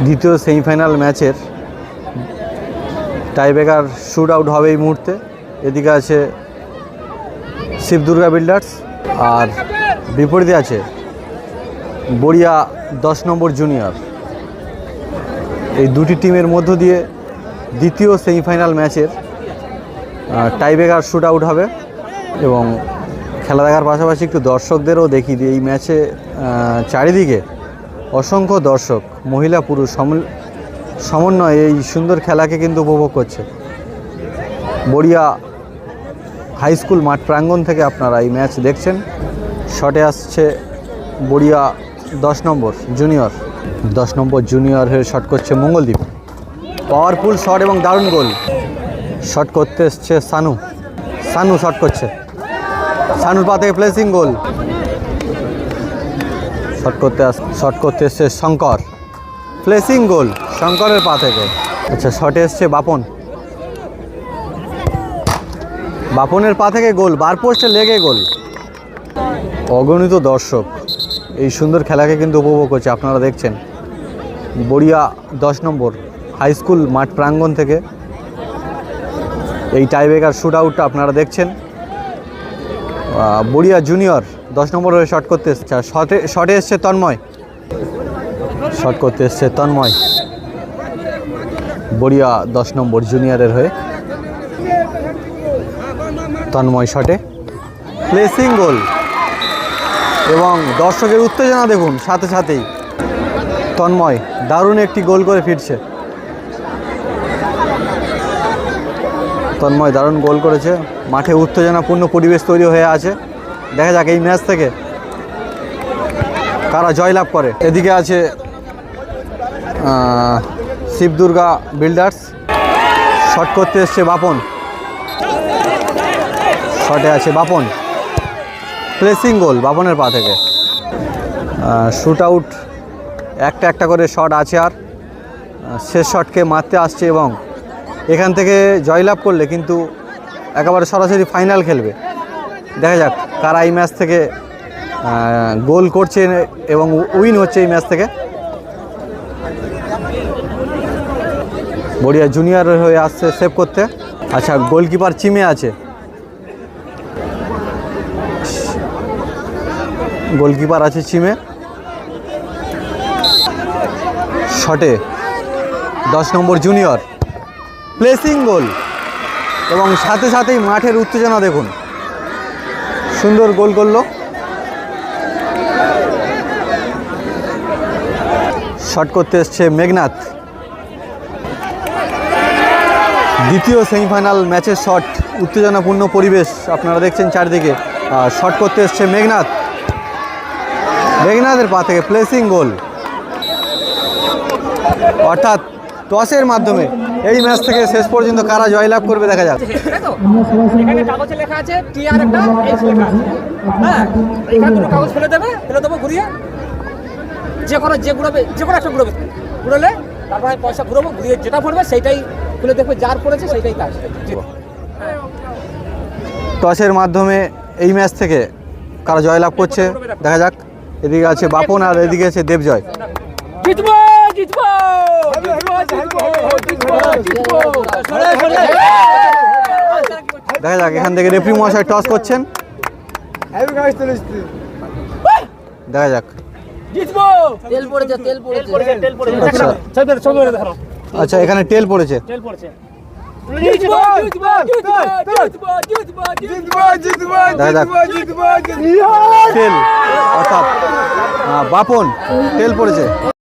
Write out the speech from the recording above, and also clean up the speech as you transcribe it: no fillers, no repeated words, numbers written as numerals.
দ্বিতীয় সেমিফাইনাল ম্যাচের tiebreaker shoot out হবে এই মুহূর্তে। এদিকে আছে শিব দুর্গা বিল্ডার্স আর বিপরীতে আছে বড়িয়া 10 নম্বর জুনিয়র। এই দুটি টিমের মধ্য দিয়ে দ্বিতীয় সেমিফাইনাল ম্যাচের টাইব্রেকার শুট আউট হবে। এবং খেলা দেখার পাশাপাশি একটু দর্শকদেরও দেখিয়ে দিই। এই ম্যাচে চারিদিকে অসংখ্য দর্শক, মহিলা পুরুষ সমন্বয়ে এই সুন্দর খেলাকে কিন্তু উপভোগ করছে। বড়িয়া হাই স্কুল মাঠ প্রাঙ্গণ থেকে আপনারা এই ম্যাচ দেখছেন। শটে আসছে বড়িয়া 10 নম্বর জুনিয়র। 10 নম্বর জুনিয়র হয়ে শট করছে মঙ্গলদ্বীপ। পাওয়ারফুল শট এবং দারুণ গোল। শট করতে এসছে সানু শট করছে। সানুর পা থেকে প্লেসিং গোল। শট করতে এসছে শঙ্কর, প্লেসিং গোল শঙ্করের পা থেকে। আচ্ছা, শটে এসছে বাপনের পা থেকে গোল, বার পোস্টে লেগে গোল। অগণিত দর্শক এই সুন্দর খেলাকে কিন্তু উপভোগ করছে। আপনারা দেখছেন বড়িয়া 10 নম্বর হাই স্কুল মাঠ প্রাঙ্গণ থেকে এই টাইব্রেকার শুট আউটটা আপনারা দেখছেন। বড়িয়া জুনিয়র 10 নম্বর হয়ে শট করতে এসছে। শটে এসছে তন্ময়, শট করতে এসছে তন্ময় বড়িয়া 10 নম্বর জুনিয়রের হয়ে। তন্ময় শটে প্লেসিং গোল এবং দর্শকের উত্তেজনা দেখুন। সাথে সাথেই তন্ময় দারুণ একটি গোল করে ফিরছে। তন্ময় দারুণ গোল করেছে। মাঠে উত্তেজনাপূর্ণ পরিবেশ তৈরি হয়ে আছে। দেখা যাক এই ম্যাচ থেকে কারা জয়লাভ করে। এদিকে আছে শিব দুর্গা বিল্ডার্স। শট করতে এসছে বাপন, শটে আছে বাপন, প্লেসিং গোল বাপনের পা থেকে। শুট আউট একটা করে শট আছে আর শেষ শটকে মারতে আসছে এবং এখান থেকে জয়লাভ করলে কিন্তু একেবারে সরাসরি ফাইনাল খেলবে। দেখা যাক কারা এই ম্যাচ থেকে গোল করছে এবং উইন হচ্ছে এই ম্যাচ থেকে। বড়িয়া জুনিয়র হয়ে আসছে সেভ করতে। আচ্ছা, গোলকিপার চিমে আছে, গোলকিপার আছে চিমে। শটে 10 নম্বর জুনিয়র, প্লেসিং গোল এবং সাথে সাথেই মাঠের উত্তেজনা দেখুন। সুন্দর গোল করলো। শট করতে এসছে মেঘনাথ। দ্বিতীয় সেমিফাইনাল ম্যাচের শট, উত্তেজনাপূর্ণ পরিবেশ আপনারা দেখছেন চারদিকে। শট করতে এসছে মেঘনাথের পা থেকে প্লেসিং গোল। অর্থাৎ টসের মাধ্যমে এই ম্যাচ থেকে শেষ পর্যন্ত কারা জয়লাভ করবে দেখা যাক। এখানে কাগজে লেখা আছে টি আর একটা এইচ লেখা আছে। হ্যাঁ, এখানে দুটো কাগজ ফেলে দেবো ঘুরিয়ে। যে কোনো একটা ঘুরলে তারপরে পয়সা ঘুরিয়ে যেটা পড়বে সেইটাই খুলে দেখবে, যার পড়েছে সেইটাই কাজ। টসের মাধ্যমে এই ম্যাচ থেকে কারা জয়লাভ করছে দেখা যাক। এদিকে আছে বাপন আর এদিকে আছে দেবজয়। দেখা যাক, এখান থেকে রেফারি মহাশয় টস করছেন। দেখা যাক। আচ্ছা, এখানে টেল পড়েছে। দেখা যাক, টেল অর্থাৎ বাপন টেল পড়েছে।